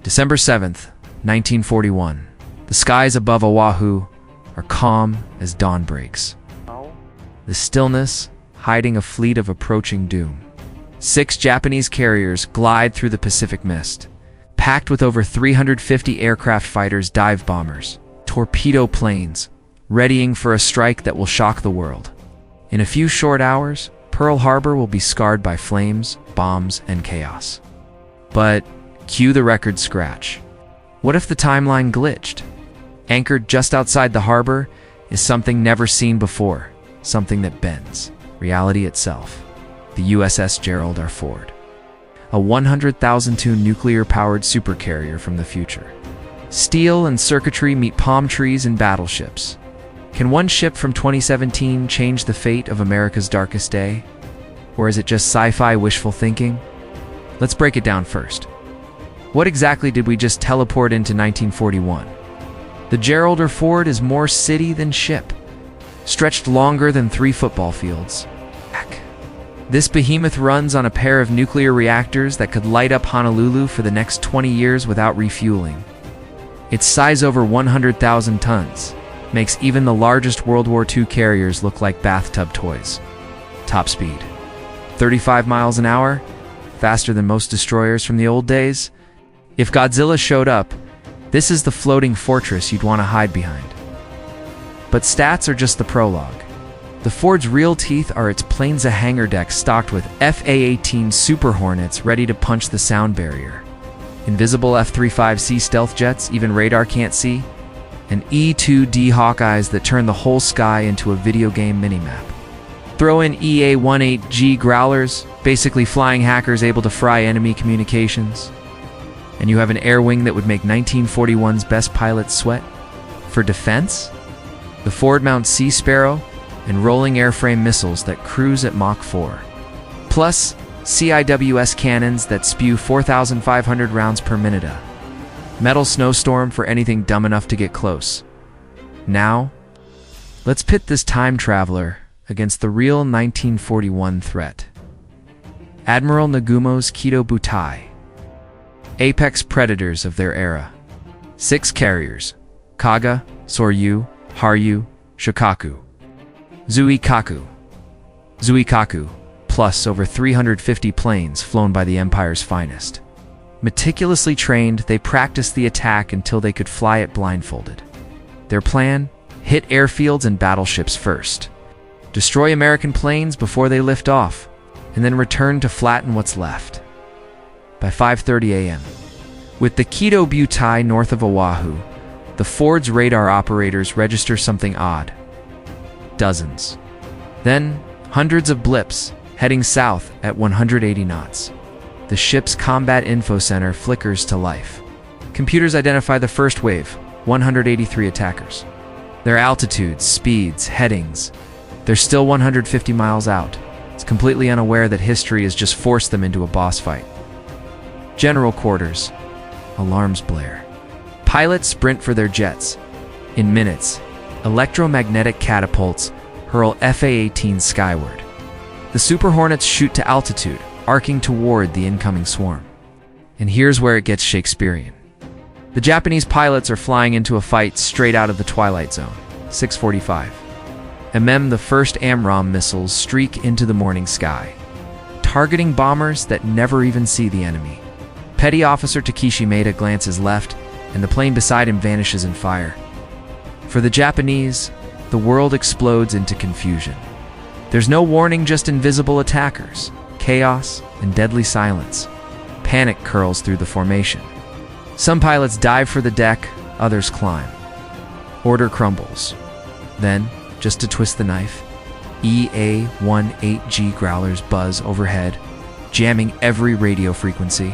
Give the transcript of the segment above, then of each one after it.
December 7th, 1941. The skies above Oahu are calm as dawn breaks. The stillness hiding a fleet of approaching doom. 6 Japanese carriers glide through the Pacific mist, packed with over 350 aircraft fighters, dive bombers, torpedo planes, readying for a strike that will shock the world. In a few short hours, Pearl Harbor will be scarred by flames, bombs, and chaos. But cue the record scratch. What if the timeline glitched? Anchored just outside the harbor is something never seen before, something that bends reality itself. The USS Gerald R. A 100,000-ton nuclear-powered supercarrier from the future. Steel and circuitry meet palm trees and battleships. Can one ship from 2017 change the fate of America's darkest day? Or is it just sci-fi wishful thinking? Let's break it down first. What exactly did we just teleport into 1941? The Gerald R. is more city than ship, stretched longer than 3 football fields. This behemoth runs on a pair of nuclear reactors that could light up Honolulu for the next 20 years without refueling. Its size, over 100,000 tons, makes even the largest World War II carriers look like bathtub toys. Top speed: 35 miles an hour, faster than most destroyers from the old days. If Godzilla showed up, this is the floating fortress you'd want to hide behind. But stats are just the prologue. The Ford's real teeth are its planes, a hangar deck stocked with FA-18 Super Hornets ready to punch the sound barrier, invisible F-35C stealth jets even radar can't see, and E-2D Hawkeyes that turn the whole sky into a video game minimap. Throw in EA-18G Growlers, basically flying hackers able to fry enemy communications, and you have an air wing that would make 1941's best pilots sweat. For defense, the Ford mounts Sea Sparrow and rolling airframe missiles that cruise at Mach 4. Plus, CIWS cannons that spew 4,500 rounds per minute. A metal snowstorm for anything dumb enough to get close. Now, let's pit this time traveler against the real 1941 threat. Admiral Nagumo's Kido Butai. Apex predators of their era. 6 carriers: Kaga, Soryu, Haryu, Shikaku. Zuikaku, plus over 350 planes flown by the Empire's finest. Meticulously trained, they practiced the attack until they could fly it blindfolded. Their plan? Hit airfields and battleships first. Destroy American planes before they lift off, and then return to flatten what's left. By 5:30 a.m., with the Kido Butai north of Oahu, the Ford's radar operators register something odd. Dozens. Then, hundreds of blips, heading south at 180 knots. The ship's combat info center flickers to life. Computers identify the first wave, 183 attackers. Their altitudes, speeds, headings. They're still 150 miles out. It's completely unaware that history has just forced them into a boss fight. General quarters. Alarms blare. Pilots sprint for their jets. In minutes, electromagnetic catapults hurl FA-18 skyward. The Super Hornets shoot to altitude, arcing toward the incoming swarm. And here's where it gets Shakespearean. The Japanese pilots are flying into a fight straight out of the Twilight Zone. 6:45. The first AMRAAM missiles streak into the morning sky, targeting bombers that never even see the enemy. Petty Officer Takeshi Maeda glances left, and the plane beside him vanishes in fire. For the Japanese, the world explodes into confusion. There's no warning, just invisible attackers, chaos, and deadly silence. Panic curls through the formation. Some pilots dive for the deck, others climb. Order crumbles. Then, just to twist the knife, EA-18G Growlers buzz overhead, jamming every radio frequency.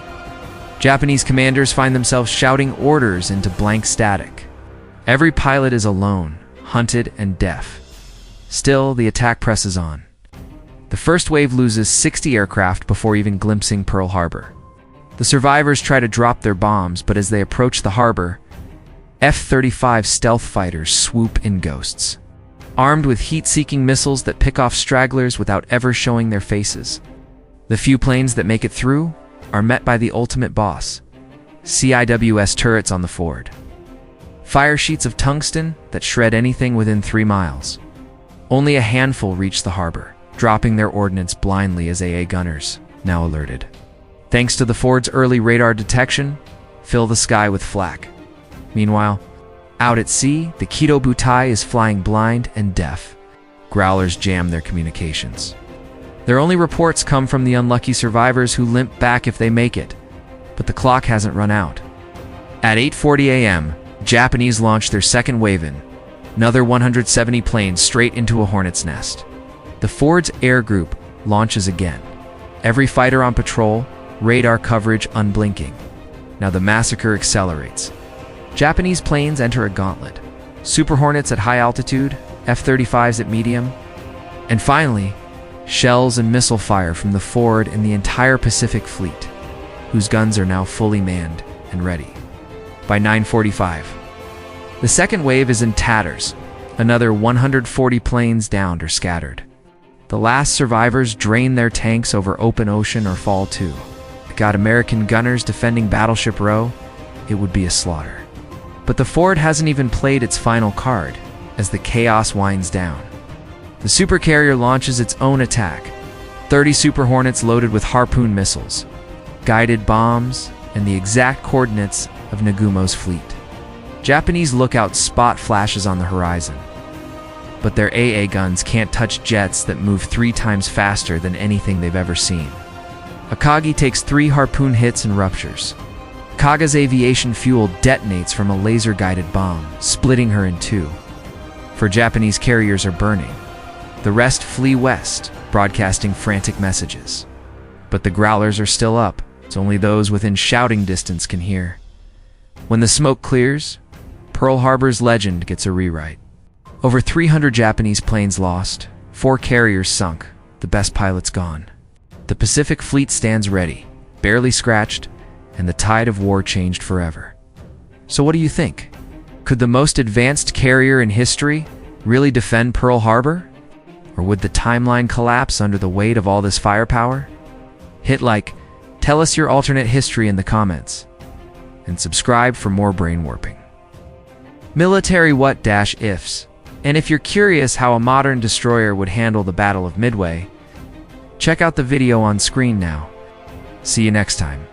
Japanese commanders find themselves shouting orders into blank static. Every pilot is alone, hunted, and deaf. Still, the attack presses on. The first wave loses 60 aircraft before even glimpsing Pearl Harbor. The survivors try to drop their bombs, but as they approach the harbor, F-35 stealth fighters swoop in ghosts, armed with heat-seeking missiles that pick off stragglers without ever showing their faces. The few planes that make it through are met by the ultimate boss, CIWS turrets on the ford. Fire sheets of tungsten that shred anything within 3 miles. Only a handful reach the harbor, dropping their ordnance blindly as AA gunners, now alerted, thanks to the ford's early radar detection, fill the sky with flak. Meanwhile, out at sea, the Kido Butai is flying blind and deaf. Growlers jam their communications. Their only reports come from the unlucky survivors who limp back if they make it, but the clock hasn't run out. At 8:40 a.m., Japanese launch their second wave-in, another 170 planes straight into a Hornets nest. The Ford's air group launches again. Every fighter on patrol, radar coverage unblinking. Now the massacre accelerates. Japanese planes enter a gauntlet. Super Hornets at high altitude, F-35s at medium, and finally, shells and missile fire from the Ford and the entire Pacific Fleet, whose guns are now fully manned and ready. By 9:45, the second wave is in tatters. Another 140 planes downed or scattered. The last survivors drain their tanks over open ocean or fall too. Got American gunners defending Battleship Row? It would be a slaughter. But the Ford hasn't even played its final card as the chaos winds down. The Supercarrier launches its own attack. 30 Super Hornets loaded with Harpoon missiles, guided bombs, and the exact coordinates of Nagumo's fleet. Japanese lookouts spot flashes on the horizon, but their AA guns can't touch jets that move 3 times faster than anything they've ever seen. Akagi takes 3 Harpoon hits and ruptures. Kaga's aviation fuel detonates from a laser-guided bomb, splitting her in 2. 4 Japanese carriers are burning. The rest flee west, broadcasting frantic messages. But the growlers are still up, so only those within shouting distance can hear. When the smoke clears, Pearl Harbor's legend gets a rewrite. Over 300 Japanese planes lost, 4 carriers sunk, the best pilots gone. The Pacific Fleet stands ready, barely scratched, and the tide of war changed forever. So what do you think? Could the most advanced carrier in history really defend Pearl Harbor? Or would the timeline collapse under the weight of all this firepower? Hit like, tell us your alternate history in the comments, and subscribe for more brain warping. Military what-ifs. And if you're curious how a modern destroyer would handle the Battle of Midway, check out the video on screen now. See you next time.